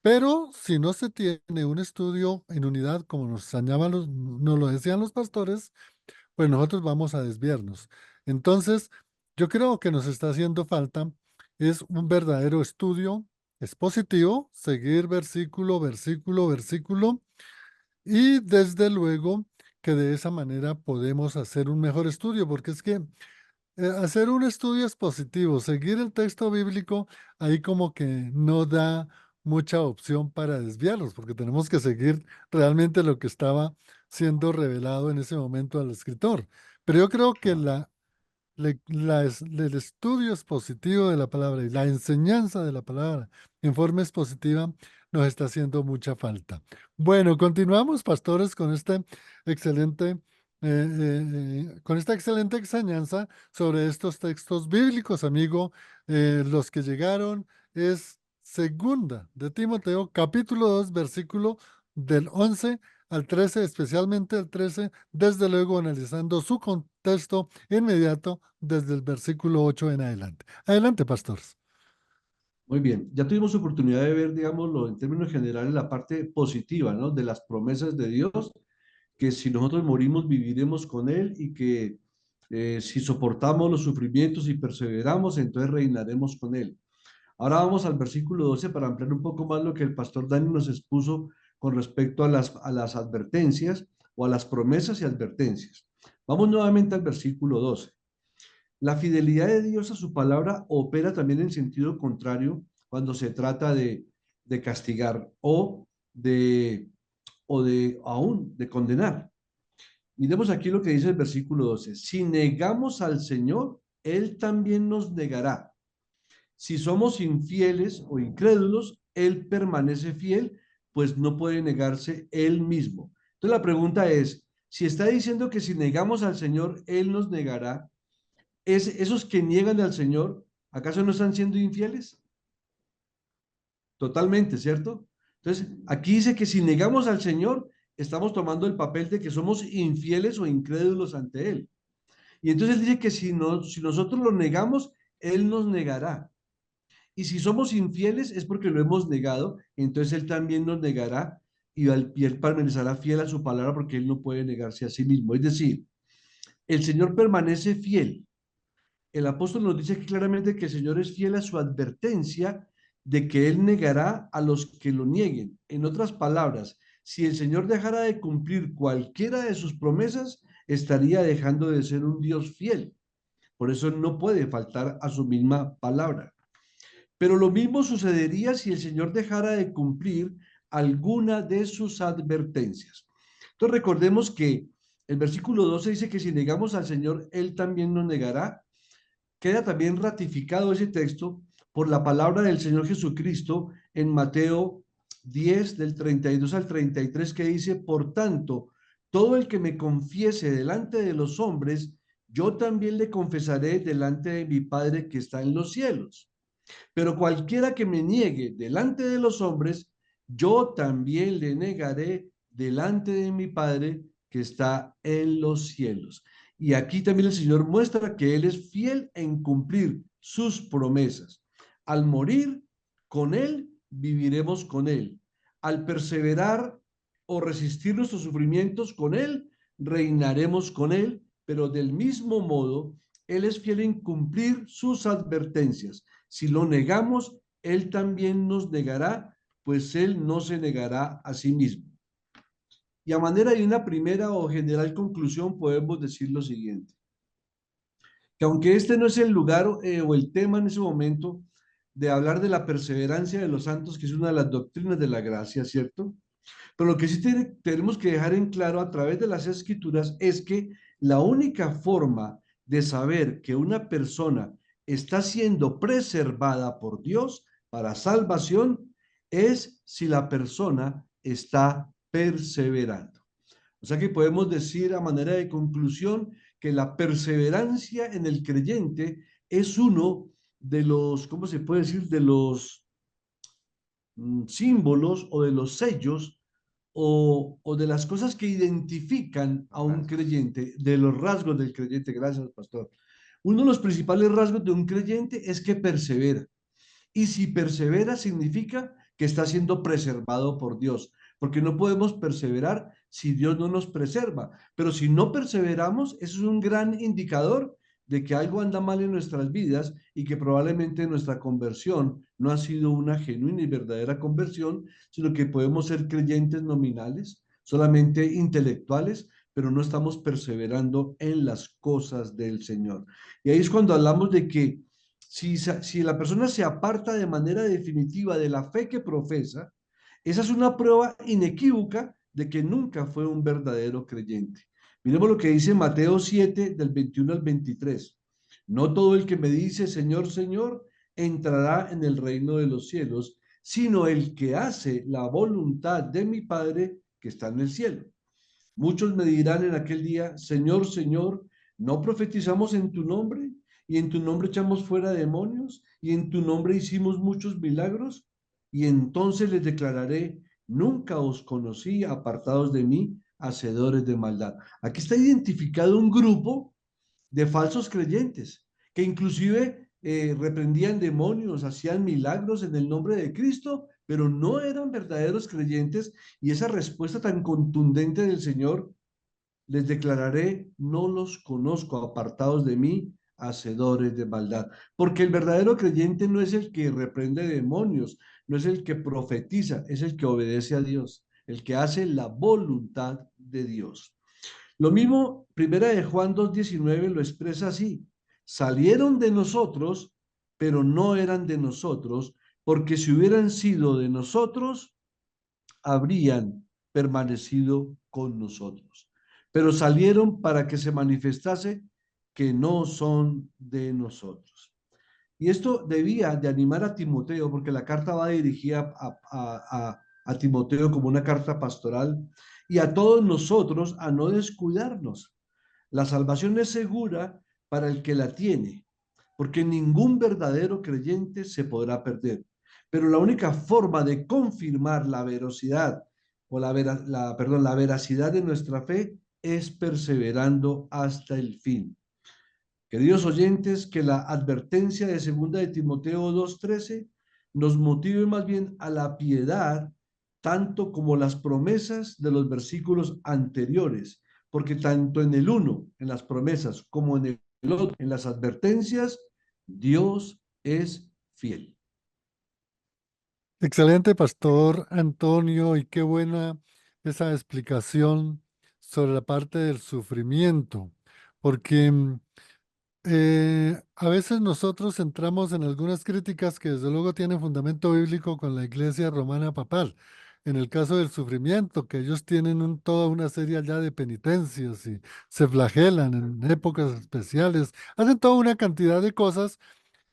Pero si no se tiene un estudio en unidad, como nos lo decían los pastores, pues nosotros vamos a desviarnos. Entonces, yo creo que nos está haciendo falta es un verdadero estudio expositivo, seguir versículo, versículo, versículo, y desde luego que de esa manera podemos hacer un mejor estudio, porque es que hacer un estudio expositivo, seguir el texto bíblico, ahí como que no da mucha opción para desviarlos, porque tenemos que seguir realmente lo que estaba siendo revelado en ese momento al escritor. Pero yo creo que el estudio expositivo de la palabra y la enseñanza de la palabra en forma expositiva nos está haciendo mucha falta. Bueno, continuamos, pastores, con con esta excelente enseñanza sobre estos textos bíblicos, amigo. Los que llegaron es segunda de Timoteo, capítulo 2 versículo del 11 al 13, especialmente el 13, desde luego analizando su contexto inmediato desde el versículo 8 en adelante. Adelante, pastores. Muy bien, ya tuvimos oportunidad de ver, digámoslo, en términos generales, la parte positiva, ¿no? De las promesas de Dios, que si nosotros morimos, viviremos con Él y que si soportamos los sufrimientos y perseveramos, entonces reinaremos con Él. Ahora vamos al versículo 12 para ampliar un poco más lo que el pastor Dani nos expuso con respecto a las advertencias o a las promesas y advertencias. Vamos nuevamente al versículo 12. La fidelidad de Dios a su palabra opera también en sentido contrario cuando se trata de castigar de, o de aún de condenar. Miremos aquí lo que dice el versículo 12. Si negamos al Señor, Él también nos negará. Si somos infieles o incrédulos, Él permanece fiel, pues no puede negarse Él mismo. Entonces la pregunta es, si está diciendo que si negamos al Señor, Él nos negará, esos que niegan al Señor, ¿acaso no están siendo infieles? Totalmente, ¿cierto? Entonces, aquí dice que si negamos al Señor, estamos tomando el papel de que somos infieles o incrédulos ante Él. Y entonces dice que si nosotros lo negamos, Él nos negará. Y si somos infieles es porque lo hemos negado, entonces Él también nos negará y Él permanecerá fiel a su palabra porque Él no puede negarse a sí mismo. Es decir, el Señor permanece fiel. El apóstol nos dice claramente que el Señor es fiel a su advertencia de que Él negará a los que lo nieguen. En otras palabras, si el Señor dejara de cumplir cualquiera de sus promesas, estaría dejando de ser un Dios fiel. Por eso no puede faltar a su misma palabra. Pero lo mismo sucedería si el Señor dejara de cumplir alguna de sus advertencias. Entonces recordemos que el versículo 12 dice que si negamos al Señor, Él también nos negará. Queda también ratificado ese texto por la palabra del Señor Jesucristo en Mateo 10 del 32 al 33 que dice, por tanto, todo el que me confiese delante de los hombres, yo también le confesaré delante de mi Padre que está en los cielos. Pero cualquiera que me niegue delante de los hombres, yo también le negaré delante de mi Padre que está en los cielos. Y aquí también el Señor muestra que Él es fiel en cumplir sus promesas. Al morir con Él, viviremos con Él. Al perseverar o resistir nuestros sufrimientos con Él, reinaremos con Él, pero del mismo modo, Él es fiel en cumplir sus advertencias. Si lo negamos, Él también nos negará, pues Él no se negará a sí mismo. Y a manera de una primera o general conclusión, podemos decir lo siguiente, que aunque este no es el lugar o el tema en ese momento de hablar de la perseverancia de los santos, que es una de las doctrinas de la gracia, ¿cierto? Pero lo que sí tenemos que dejar en claro a través de las escrituras es que la única forma de saber que una persona está siendo preservada por Dios para salvación es si la persona está perseverando. O sea que podemos decir a manera de conclusión que la perseverancia en el creyente es uno de los, ¿cómo se puede decir? De los símbolos o de los sellos o de las cosas que identifican a un creyente, de los rasgos del creyente. Gracias, pastor. Uno de los principales rasgos de un creyente es que persevera. Y si persevera significa que está siendo preservado por Dios, porque no podemos perseverar si Dios no nos preserva. Pero si no perseveramos, eso es un gran indicador de que algo anda mal en nuestras vidas y que probablemente nuestra conversión no ha sido una genuina y verdadera conversión, sino que podemos ser creyentes nominales, solamente intelectuales, pero no estamos perseverando en las cosas del Señor. Y ahí es cuando hablamos de que si la persona se aparta de manera definitiva de la fe que profesa, esa es una prueba inequívoca de que nunca fue un verdadero creyente. Miremos lo que dice Mateo 7, del 21 al 23. No todo el que me dice, Señor, Señor, entrará en el reino de los cielos, sino el que hace la voluntad de mi Padre que está en el cielo. Muchos me dirán en aquel día, Señor, Señor, ¿no profetizamos en tu nombre? Y en tu nombre echamos fuera demonios, y en tu nombre hicimos muchos milagros. Y entonces les declararé, nunca os conocí, apartados de mí, hacedores de maldad. Aquí está identificado un grupo de falsos creyentes, que inclusive reprendían demonios, hacían milagros en el nombre de Cristo, pero no eran verdaderos creyentes. Y esa respuesta tan contundente del Señor, les declararé, no los conozco, apartados de mí, hacedores de maldad. Porque el verdadero creyente no es el que reprende demonios, no es el que profetiza, es el que obedece a Dios, el que hace la voluntad de Dios. Lo mismo, primera de Juan 2:19 lo expresa así: salieron de nosotros, pero no eran de nosotros, porque si hubieran sido de nosotros, habrían permanecido con nosotros. Pero salieron para que se manifestase que no son de nosotros. Y esto debía de animar a Timoteo, porque la carta va dirigida a Timoteo como una carta pastoral, y a todos nosotros a no descuidarnos. La salvación es segura para el que la tiene, porque ningún verdadero creyente se podrá perder. Pero la única forma de confirmar la veracidad o la veracidad de nuestra fe es perseverando hasta el fin. Queridos oyentes, que la advertencia de segunda de Timoteo 2:13 nos motive más bien a la piedad, tanto como las promesas de los versículos anteriores, porque tanto en el uno, en las promesas, como en el otro, en las advertencias, Dios es fiel. Excelente, Pastor Antonio, y qué buena esa explicación sobre la parte del sufrimiento, porque a veces nosotros entramos en algunas críticas que desde luego tienen fundamento bíblico con la Iglesia Romana Papal. En el caso del sufrimiento, que ellos tienen toda una serie ya de penitencias y se flagelan en épocas especiales, hacen toda una cantidad de cosas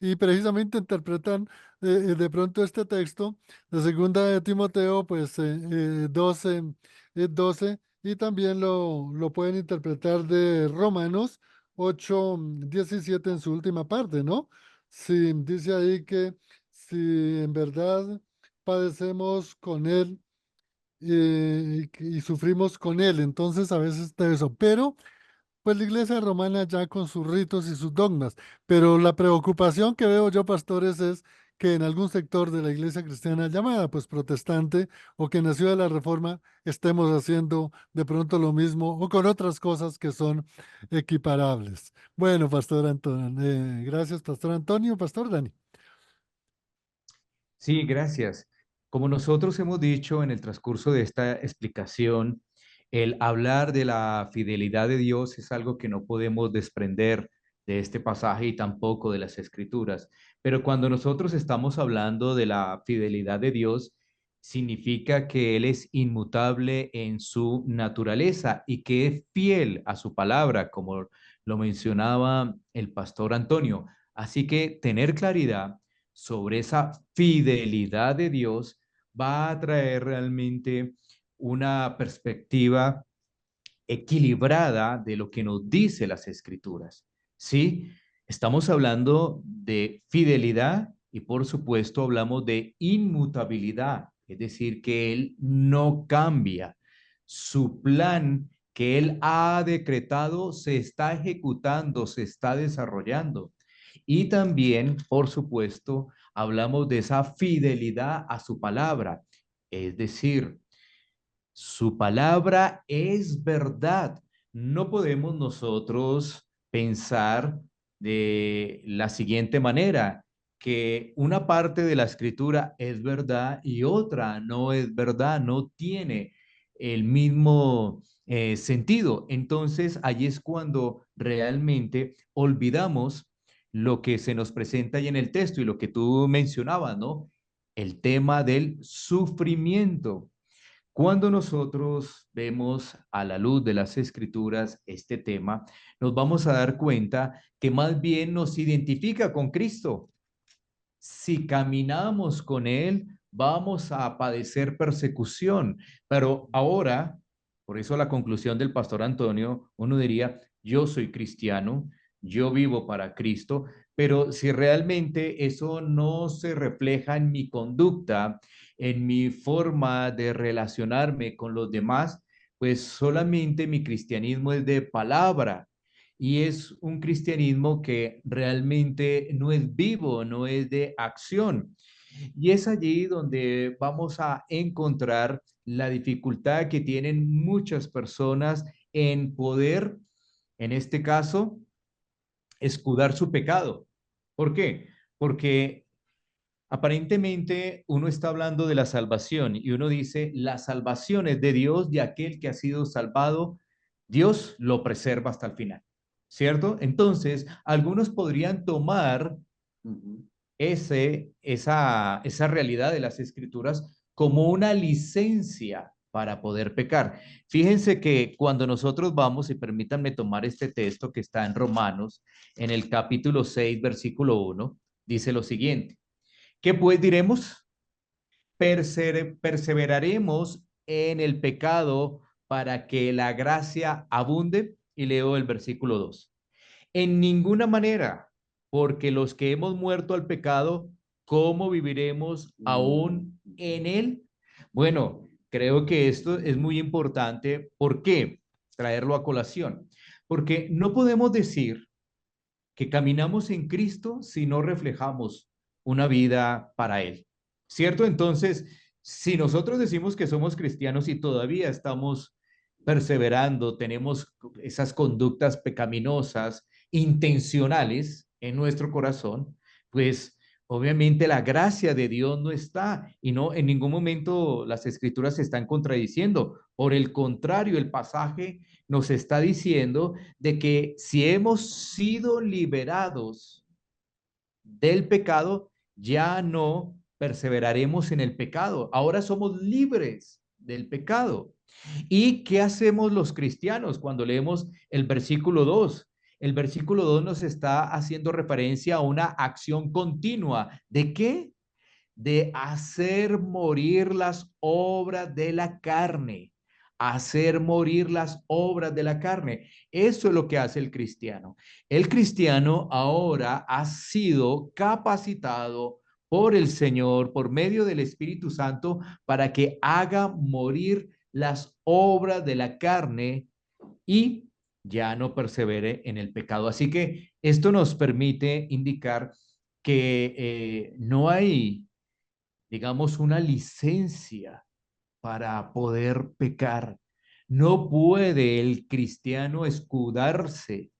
y precisamente interpretan de pronto este texto de segunda de Timoteo, pues 12, 12, y también lo pueden interpretar de Romanos 8, 17 en su última parte, ¿no? Sí, dice ahí que si en verdad padecemos con él y sufrimos con él, entonces a veces de eso, pero pues la iglesia romana ya con sus ritos y sus dogmas, pero la preocupación que veo yo, pastores, es que en algún sector de la iglesia cristiana llamada pues protestante o que nació de la Reforma estemos haciendo de pronto lo mismo o con otras cosas que son equiparables. Bueno, Pastor Antonio, gracias, Pastor Antonio, Pastor Dani. Sí, gracias. Como nosotros hemos dicho en el transcurso de esta explicación, el hablar de la fidelidad de Dios es algo que no podemos desprender de este pasaje y tampoco de las Escrituras. Pero cuando nosotros estamos hablando de la fidelidad de Dios, significa que Él es inmutable en su naturaleza y que es fiel a su palabra, como lo mencionaba el pastor Antonio. Así que tener claridad sobre esa fidelidad de Dios va a traer realmente una perspectiva equilibrada de lo que nos dice las Escrituras. ¿Sí? Estamos hablando de fidelidad y por supuesto hablamos de inmutabilidad, es decir, que Él no cambia. Su plan que Él ha decretado se está ejecutando, se está desarrollando. Y también, por supuesto, hablamos de esa fidelidad a su palabra, es decir, su palabra es verdad. No podemos nosotros pensar de la siguiente manera, que una parte de la escritura es verdad y otra no es verdad, no tiene el mismo sentido. Entonces, allí es cuando realmente olvidamos lo que se nos presenta ahí en el texto y lo que tú mencionabas, ¿no? El tema del sufrimiento. Cuando nosotros vemos a la luz de las escrituras este tema, nos vamos a dar cuenta que más bien nos identifica con Cristo. Si caminamos con Él, vamos a padecer persecución. Pero ahora, por eso la conclusión del pastor Antonio, uno diría, yo soy cristiano, yo vivo para Cristo, pero si realmente eso no se refleja en mi conducta, en mi forma de relacionarme con los demás, pues solamente mi cristianismo es de palabra y es un cristianismo que realmente no es vivo, no es de acción. Y es allí donde vamos a encontrar la dificultad que tienen muchas personas en poder, en este caso, escudar su pecado. ¿Por qué? Porque aparentemente uno está hablando de la salvación y uno dice, la salvación es de Dios, de aquel que ha sido salvado, Dios lo preserva hasta el final, ¿cierto? Entonces, algunos podrían tomar Ujú. esa realidad de las escrituras como una licencia para poder pecar. Fíjense que cuando nosotros vamos, y permítanme tomar este texto que está en Romanos, en el capítulo 6 versículo 1 dice lo siguiente. ¿Qué pues diremos? Perseveraremos en el pecado para que la gracia abunde. Y leo el versículo 2. En ninguna manera, porque los que hemos muerto al pecado, ¿cómo viviremos aún en él? Bueno, creo que esto es muy importante. ¿Por qué? Traerlo a colación. Porque no podemos decir que caminamos en Cristo si no reflejamos una vida para Él. ¿Cierto? Entonces, si nosotros decimos que somos cristianos y todavía estamos perseverando, tenemos esas conductas pecaminosas, intencionales en nuestro corazón, pues obviamente la gracia de Dios no está y no en ningún momento las escrituras se están contradiciendo. Por el contrario, el pasaje nos está diciendo de que si hemos sido liberados del pecado, ya no perseveraremos en el pecado. Ahora somos libres del pecado. ¿Y qué hacemos los cristianos cuando leemos el versículo 2? El versículo 2 nos está haciendo referencia a una acción continua. ¿De qué? De hacer morir las obras de la carne, hacer morir las obras de la carne. Eso es lo que hace el cristiano. El cristiano ahora ha sido capacitado por el Señor, por medio del Espíritu Santo, para que haga morir las obras de la carne y ya no persevere en el pecado. Así que esto nos permite indicar que no hay, digamos, una licencia para poder pecar. No puede el cristiano escudarse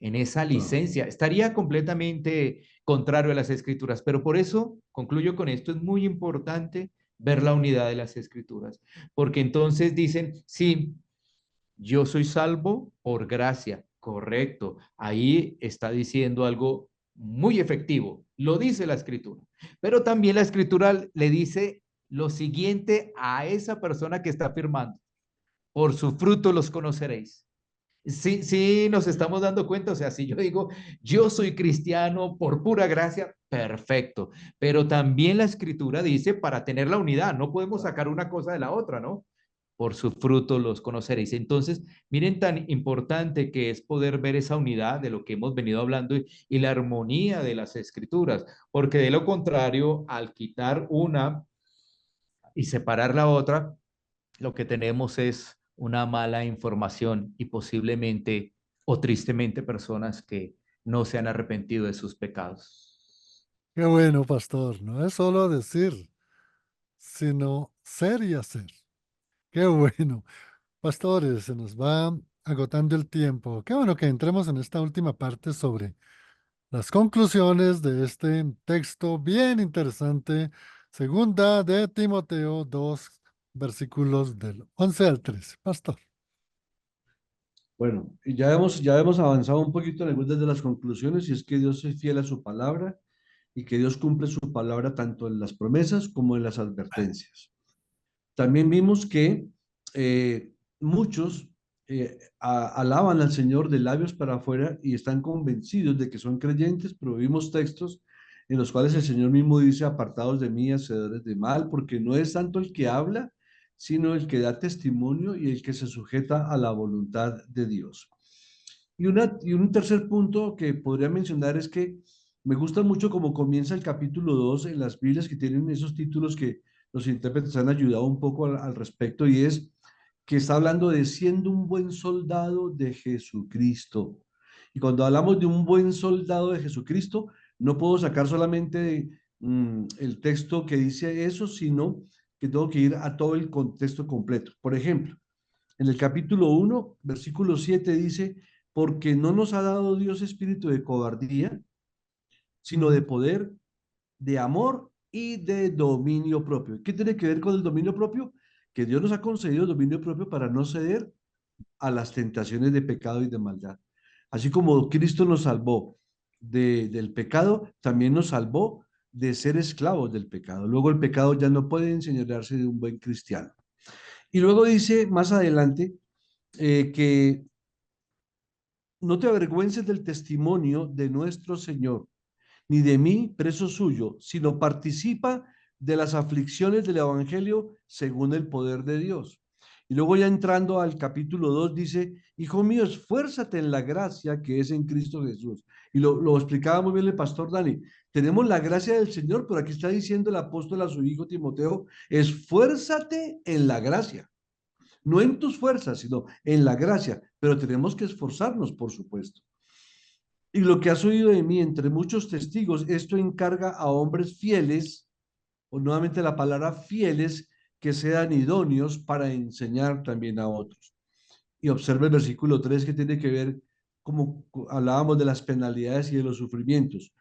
en esa No. licencia. Estaría completamente contrario a las escrituras, pero por eso, concluyo con esto, es muy importante ver la unidad de las escrituras, porque entonces dicen, sí, yo soy salvo por gracia, Correcto. Ahí está diciendo algo muy efectivo. Lo dice la escritura. Pero también la escritura le dice lo siguiente a esa persona que está afirmando. Por su fruto los conoceréis. Sí, sí, nos estamos dando cuenta, o sea, si yo digo, yo soy cristiano por pura gracia, perfecto, pero también la escritura dice para tener la unidad, no podemos sacar una cosa de la otra, ¿no? Por su fruto los conoceréis. Entonces, miren tan importante que es poder ver esa unidad de lo que hemos venido hablando y la armonía de las escrituras, porque de lo contrario, al quitar una y separar la otra, lo que tenemos es una mala información y posiblemente o tristemente personas que no se han arrepentido de sus pecados. Qué bueno, pastor. No es solo decir, sino ser y hacer. Qué bueno. Pastores, se nos va agotando el tiempo. Qué bueno que entremos en esta última parte sobre las conclusiones de este texto bien interesante. Segunda de Timoteo 2, versículos del 11 al 13. Pastor. Bueno, y ya hemos avanzado un poquito en algunas de las conclusiones, y es que Dios es fiel a su palabra y que Dios cumple su palabra tanto en las promesas como en las advertencias. También vimos que muchos alaban al Señor de labios para afuera y están convencidos de que son creyentes, pero vimos textos en los cuales el Señor mismo dice, apartados de mí, hacedores de mal, porque no es tanto el que habla, sino el que da testimonio y el que se sujeta a la voluntad de Dios. Y un tercer punto que podría mencionar es que me gusta mucho cómo comienza el capítulo 2 en las Biblias que tienen esos títulos que los intérpretes han ayudado un poco al respecto, y es que está hablando de siendo un buen soldado de Jesucristo. Y cuando hablamos de un buen soldado de Jesucristo, no puedo sacar solamente el texto que dice eso, sino que tengo que ir a todo el contexto completo. Por ejemplo, en el capítulo 1 versículo 7 dice, porque no nos ha dado Dios espíritu de cobardía, sino de Ujú. poder, de amor y de dominio propio. ¿Qué tiene que ver con el dominio propio? Que Dios nos ha concedido dominio propio para no ceder a las tentaciones de pecado y de maldad. Así como Cristo nos salvó del pecado, también nos salvó de ser esclavos del pecado. Luego el pecado ya no puede enseñorearse de un buen cristiano. Y luego dice más adelante que no te avergüences del testimonio de nuestro Señor, ni de mí, preso suyo, sino participa de las aflicciones del Evangelio según el poder de Dios. Y luego ya entrando al capítulo 2 dice, hijo mío, esfuérzate en la gracia que es en Cristo Jesús. Y lo explicaba muy bien el pastor Dani. Tenemos la gracia del Señor, pero aquí está diciendo el apóstol a su hijo Timoteo, esfuérzate en la gracia. No en tus fuerzas, sino en la gracia. Pero tenemos que esforzarnos, por supuesto. Y lo que has oído de mí entre muchos testigos, esto encarga a hombres fieles, o nuevamente la palabra fieles, que sean idóneos para enseñar también a otros. Y observa el versículo 3 que tiene que ver, como hablábamos de las penalidades y de los sufrimientos.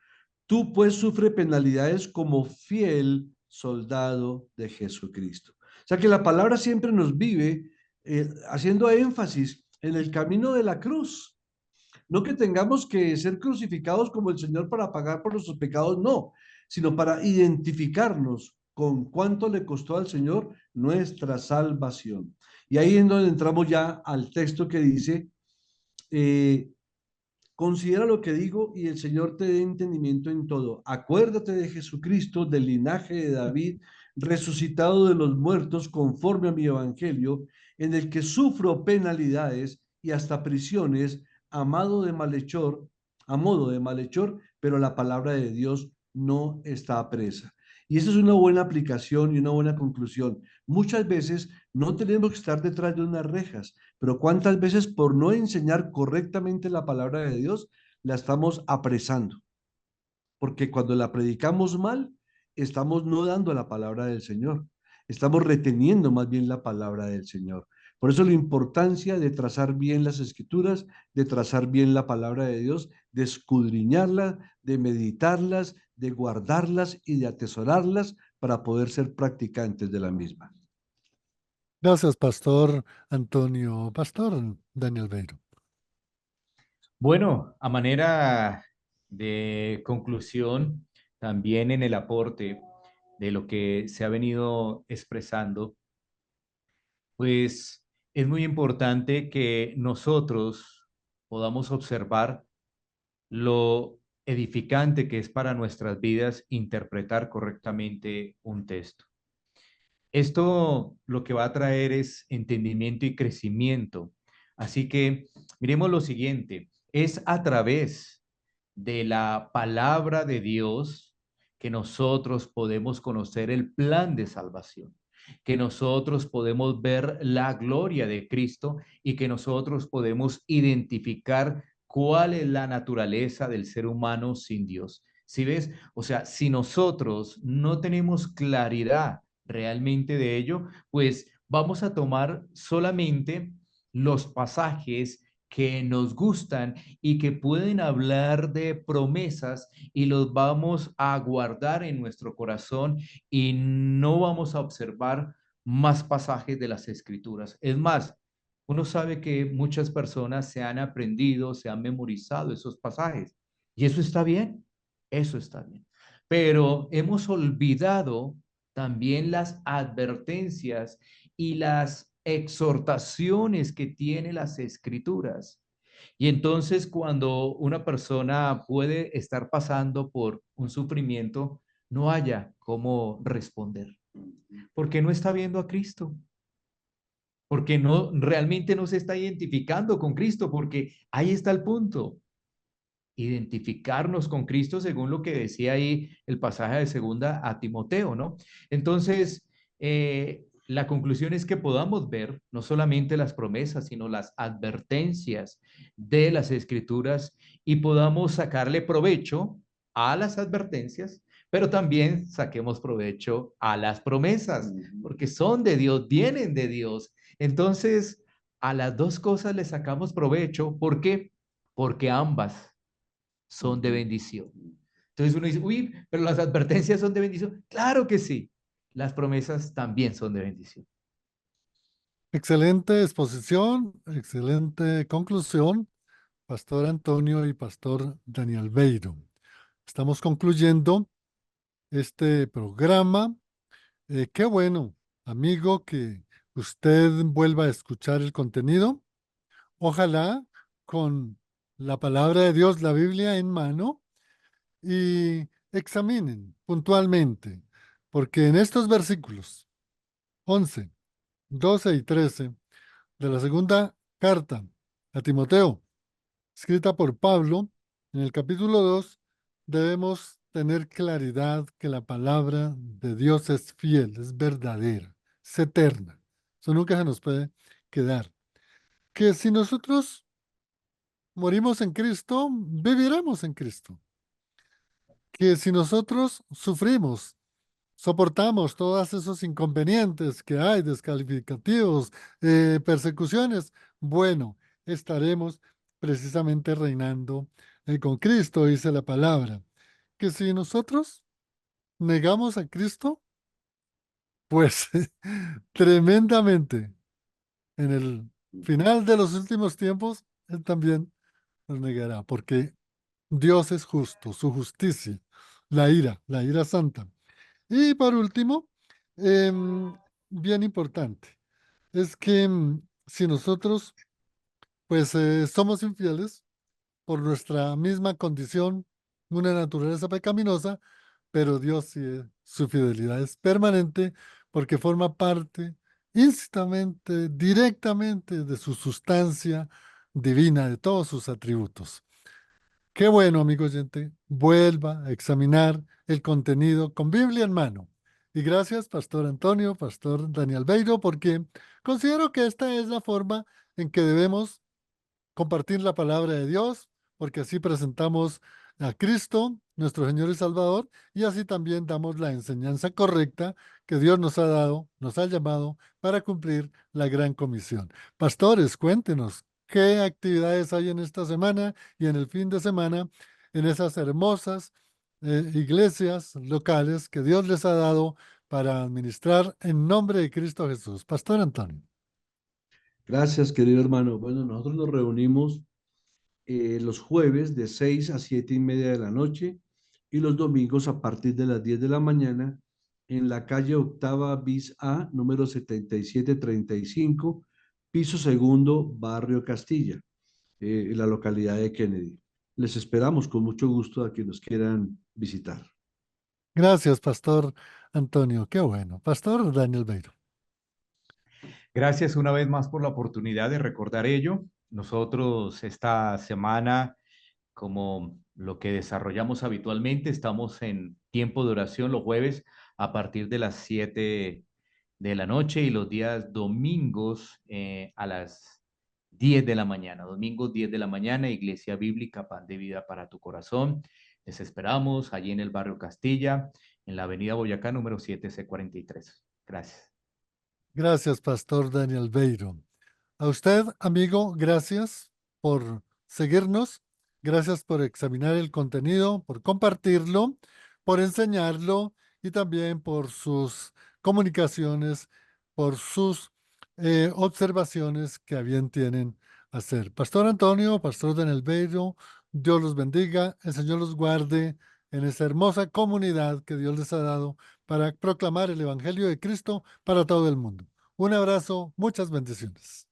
Tú pues sufre penalidades como fiel soldado de Jesucristo. O sea que la palabra siempre nos vive haciendo énfasis en el camino de la cruz. No que tengamos que ser crucificados como el Señor para pagar por nuestros pecados, no, sino para identificarnos con cuánto le costó al Señor nuestra salvación. Y ahí es donde entramos ya al texto que dice, eh, considera lo que digo y el Señor te dé entendimiento en todo. Acuérdate de Jesucristo, del linaje de David, resucitado de los muertos conforme a mi evangelio, en el que sufro penalidades y hasta prisiones, amado de malhechor, a modo de malhechor, pero la palabra de Dios no está presa. Y esa es una buena aplicación y una buena conclusión. Muchas veces no tenemos que estar detrás de unas rejas, pero cuántas veces por no enseñar correctamente la palabra de Dios, la estamos apresando. Porque cuando la predicamos mal, estamos no dando la palabra del Señor. Estamos reteniendo más bien la palabra del Señor. Por eso la importancia de trazar bien las escrituras, de trazar bien la palabra de Dios, de escudriñarlas, de meditarlas, de guardarlas y de atesorarlas para poder ser practicantes de la misma. Gracias, Pastor Antonio. Pastor Daniel Beiro. Bueno, a manera de conclusión, también en el aporte de lo que se ha venido expresando, pues es muy importante que nosotros podamos observar lo edificante que es para nuestras vidas interpretar correctamente un texto. Esto lo que va a traer es entendimiento y crecimiento. Así que miremos lo siguiente, es a través de la palabra de Dios que nosotros podemos conocer el plan de salvación, que nosotros podemos ver la gloria de Cristo y que nosotros podemos identificar cuál es la naturaleza del ser humano sin Dios. ¿Sí ves? O sea, si nosotros no tenemos claridad realmente de ello, pues vamos a tomar solamente los pasajes que nos gustan y que pueden hablar de promesas y los vamos a guardar en nuestro corazón y no vamos a observar más pasajes de las escrituras. Es más, uno sabe que muchas personas se han aprendido, se han memorizado esos pasajes y eso está bien. Pero hemos olvidado también las advertencias y las exhortaciones que tiene las escrituras. Y entonces cuando una persona puede estar pasando por un sufrimiento, no haya cómo responder, porque no está viendo a Cristo, porque no realmente no se está identificando con Cristo, porque ahí está el punto. Identificarnos con Cristo según lo que decía ahí el pasaje de segunda a Timoteo, ¿no? Entonces, la conclusión es que podamos ver no solamente las promesas, sino las advertencias de las escrituras y podamos sacarle provecho a las advertencias, pero también saquemos provecho a las promesas, porque son de Dios, vienen de Dios. Entonces, a las dos cosas le sacamos provecho. ¿Por qué? Porque ambas son de bendición. Entonces uno dice, uy, pero las advertencias son de bendición. Claro que sí, las promesas también son de bendición. Excelente exposición, excelente conclusión, Pastor Antonio y Pastor Daniel Beiro. Estamos concluyendo este programa. Qué bueno, amigo, que usted vuelva a escuchar el contenido. Ojalá con la palabra de Dios, la Biblia en mano, y examinen puntualmente, porque en estos versículos 11, 12 y 13 de la segunda carta a Timoteo, escrita por Pablo, en el capítulo 2, debemos tener claridad que la palabra de Dios es fiel, es verdadera, es eterna. Eso nunca se nos puede quedar. Que si nosotros morimos en Cristo, viviremos en Cristo. Que si nosotros sufrimos, soportamos todos esos inconvenientes que hay, descalificativos, persecuciones, bueno, estaremos precisamente reinando con Cristo, dice la palabra. Que si nosotros negamos a Cristo, pues tremendamente en el final de los últimos tiempos, Él también nos negará, porque Dios es justo, su justicia, la ira santa. Y por último, em, bien importante, es que si nosotros pues somos infieles por nuestra misma condición, una naturaleza pecaminosa, pero Dios sí, su fidelidad es permanente porque forma parte íntimamente, directamente de su sustancia divina, de todos sus atributos. Qué bueno, amigo oyente, vuelva a examinar el contenido con Biblia en mano. Y gracias, Pastor Antonio, Pastor Daniel Beiro, porque considero que esta es la forma en que debemos compartir la palabra de Dios, porque así presentamos a Cristo, nuestro Señor y Salvador, y así también damos la enseñanza correcta que Dios nos ha dado, nos ha llamado para cumplir la gran comisión. Pastores, cuéntenos qué actividades hay en esta semana y en el fin de semana en esas hermosas iglesias locales que Dios les ha dado para administrar en nombre de Cristo Jesús. Pastor Antonio. Gracias, querido hermano. Bueno, nosotros nos reunimos los jueves de 6 a 7 y media de la noche y los domingos a partir de las 10 de la mañana en la calle Octava bis A, número 7735, piso segundo, Barrio Castilla, en la localidad de Kennedy. Les esperamos con mucho gusto a quienes nos quieran visitar. Gracias, Pastor Antonio. Qué bueno. Pastor Daniel Beiro. Gracias una vez más por la oportunidad de recordar ello. Nosotros esta semana, como lo que desarrollamos habitualmente, estamos en tiempo de oración los jueves a partir de las 7 de la noche y los días domingos a las 10 de la mañana. Domingos 10 de la mañana, Iglesia Bíblica Pan de Vida para tu Corazón. Les esperamos allí en el barrio Castilla, en la avenida Boyacá, número 7C43. Gracias. Gracias, Pastor Daniel Beiro. A usted, amigo, gracias por seguirnos, gracias por examinar el contenido, por compartirlo, por enseñarlo y también por sus comunicaciones, por sus observaciones que a bien tienen hacer. Pastor Antonio, Pastor Daniel Beiro, Dios los bendiga, el Señor los guarde en esa hermosa comunidad que Dios les ha dado para proclamar el Evangelio de Cristo para todo el mundo. Un abrazo, muchas bendiciones.